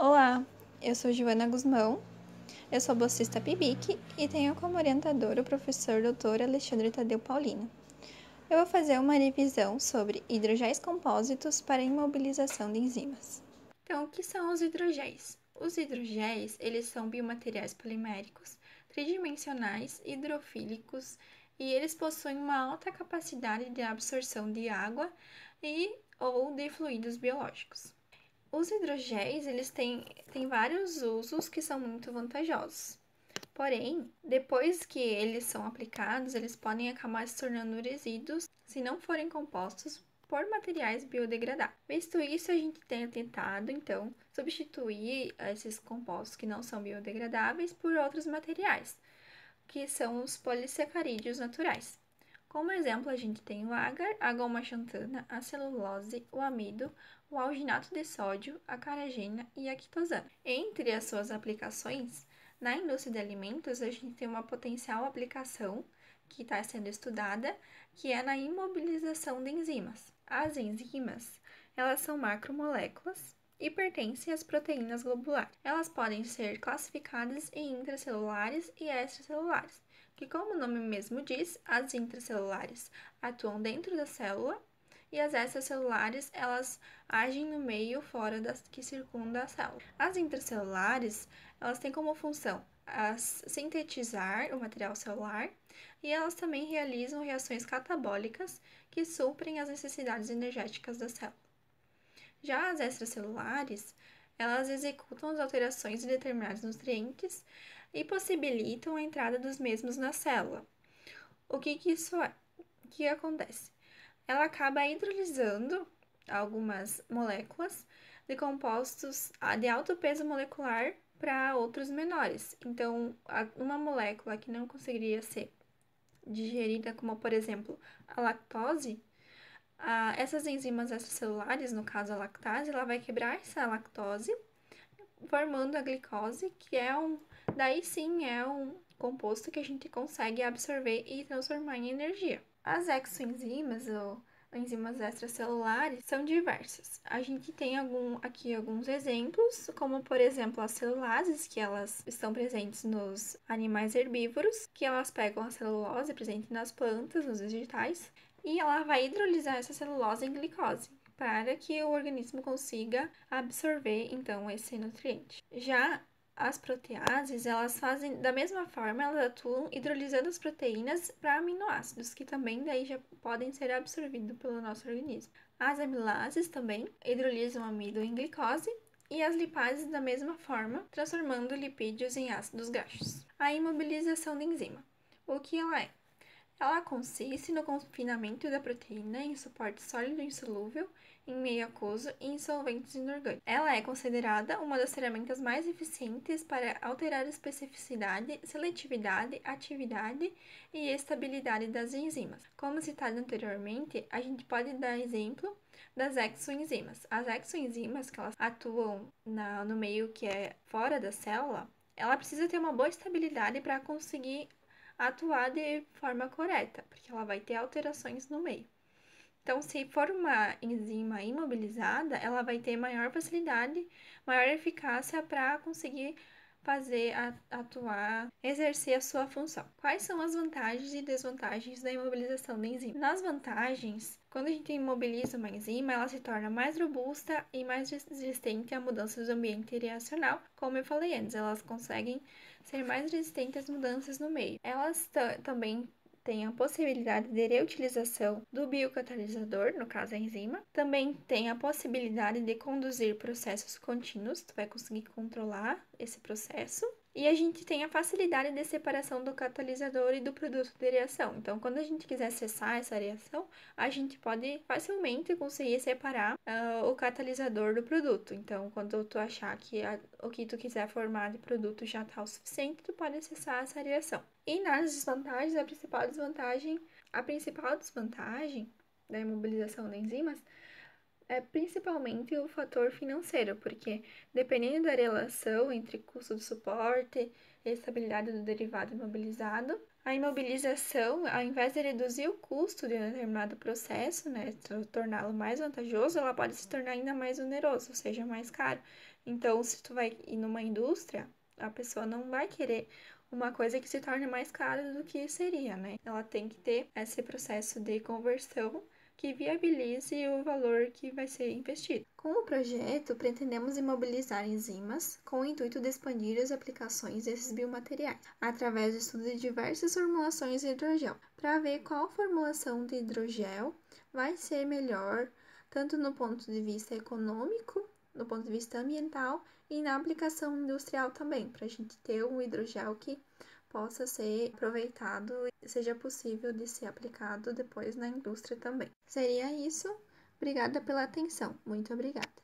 Olá, eu sou Joana Guzmão, eu sou bolsista PIBIC e tenho como orientador o professor Dr. Alexandre Tadeu Paulino. Eu vou fazer uma revisão sobre hidrogéis compósitos para imobilização de enzimas. Então, o que são os hidrogéis? Os hidrogéis, eles são biomateriais poliméricos, tridimensionais, hidrofílicos e eles possuem uma alta capacidade de absorção de água ou de fluidos biológicos. Os hidrogéis, eles têm vários usos que são muito vantajosos. Porém, depois que eles são aplicados, eles podem acabar se tornando resíduos se não forem compostos por materiais biodegradáveis. Visto isso, a gente tem tentado, então, substituir esses compostos que não são biodegradáveis por outros materiais, que são os polissacarídeos naturais. Como exemplo, a gente tem o agar, a goma-xantana, a celulose, o amido, o alginato de sódio, a carragena e a quitosana. Entre as suas aplicações, na indústria de alimentos, a gente tem uma potencial aplicação que está sendo estudada, que é na imobilização de enzimas. As enzimas, elas são macromoléculas e pertencem às proteínas globulares. Elas podem ser classificadas em intracelulares e extracelulares, que, como o nome mesmo diz, as intracelulares atuam dentro da célula e as extracelulares, elas agem no meio fora que circunda a célula. As intracelulares, elas têm como função sintetizar o material celular e elas também realizam reações catabólicas que suprem as necessidades energéticas da célula. Já as extracelulares, elas executam as alterações de determinados nutrientes e possibilitam a entrada dos mesmos na célula. O que isso é? O que acontece? Ela acaba hidrolisando algumas moléculas de compostos de alto peso molecular para outros menores. Então, uma molécula que não conseguiria ser digerida, como por exemplo a lactose, essas enzimas extracelulares, no caso a lactase, ela vai quebrar essa lactose, formando a glicose, que daí sim é um composto que a gente consegue absorver e transformar em energia. As exoenzimas, ou enzimas extracelulares, são diversas. A gente tem aqui alguns exemplos, como por exemplo as celulases, que elas estão presentes nos animais herbívoros, que elas pegam a celulose presente nas plantas, nos vegetais, e ela vai hidrolisar essa celulose em glicose, para que o organismo consiga absorver, então, esse nutriente. Já as proteases, elas fazem da mesma forma, elas atuam hidrolisando as proteínas para aminoácidos, que também daí já podem ser absorvidos pelo nosso organismo. As amilases também hidrolisam amido em glicose, e as lipases da mesma forma, transformando lipídios em ácidos graxos. A imobilização da enzima. O que ela é? Ela consiste no confinamento da proteína em suporte sólido insolúvel, em meio aquoso e em solventes inorgânicos. Ela é considerada uma das ferramentas mais eficientes para alterar a especificidade, seletividade, atividade e estabilidade das enzimas. Como citado anteriormente, a gente pode dar exemplo das exoenzimas. As exoenzimas, que elas atuam no meio que é fora da célula, ela precisa ter uma boa estabilidade para conseguir atuar de forma correta, porque ela vai ter alterações no meio. Então, se for uma enzima imobilizada, ela vai ter maior facilidade, maior eficácia para conseguir fazer, atuar, exercer a sua função. Quais são as vantagens e desvantagens da imobilização da enzima? Nas vantagens, quando a gente imobiliza uma enzima, ela se torna mais robusta e mais resistente a mudanças do ambiente reacional. Como eu falei antes, elas conseguem ser mais resistentes às mudanças no meio. Elas também tem a possibilidade de reutilização do biocatalisador, no caso a enzima. Também tem a possibilidade de conduzir processos contínuos, tu vai conseguir controlar esse processo. E a gente tem a facilidade de separação do catalisador e do produto de reação. Então, quando a gente quiser cessar essa reação, a gente pode facilmente conseguir separar o catalisador do produto. Então, quando tu achar que o que tu quiser formar de produto já está o suficiente, tu pode cessar essa reação. E nas desvantagens, a principal desvantagem da imobilização de enzimas é principalmente o fator financeiro, porque dependendo da relação entre custo do suporte e estabilidade do derivado imobilizado, a imobilização, ao invés de reduzir o custo de um determinado processo, né, torná-lo mais vantajoso, ela pode se tornar ainda mais oneroso, ou seja, mais caro. Então, se tu vai ir numa indústria, a pessoa não vai querer uma coisa que se torne mais cara do que seria, né? Ela tem que ter esse processo de conversão que viabilize o valor que vai ser investido. Com o projeto, pretendemos imobilizar enzimas com o intuito de expandir as aplicações desses biomateriais, através do estudo de diversas formulações de hidrogel, para ver qual formulação de hidrogel vai ser melhor, tanto no ponto de vista econômico, no ponto de vista ambiental e na aplicação industrial também, para a gente ter um hidrogel que possa ser aproveitado e seja possível de ser aplicado depois na indústria também. Seria isso. Obrigada pela atenção. Muito obrigada.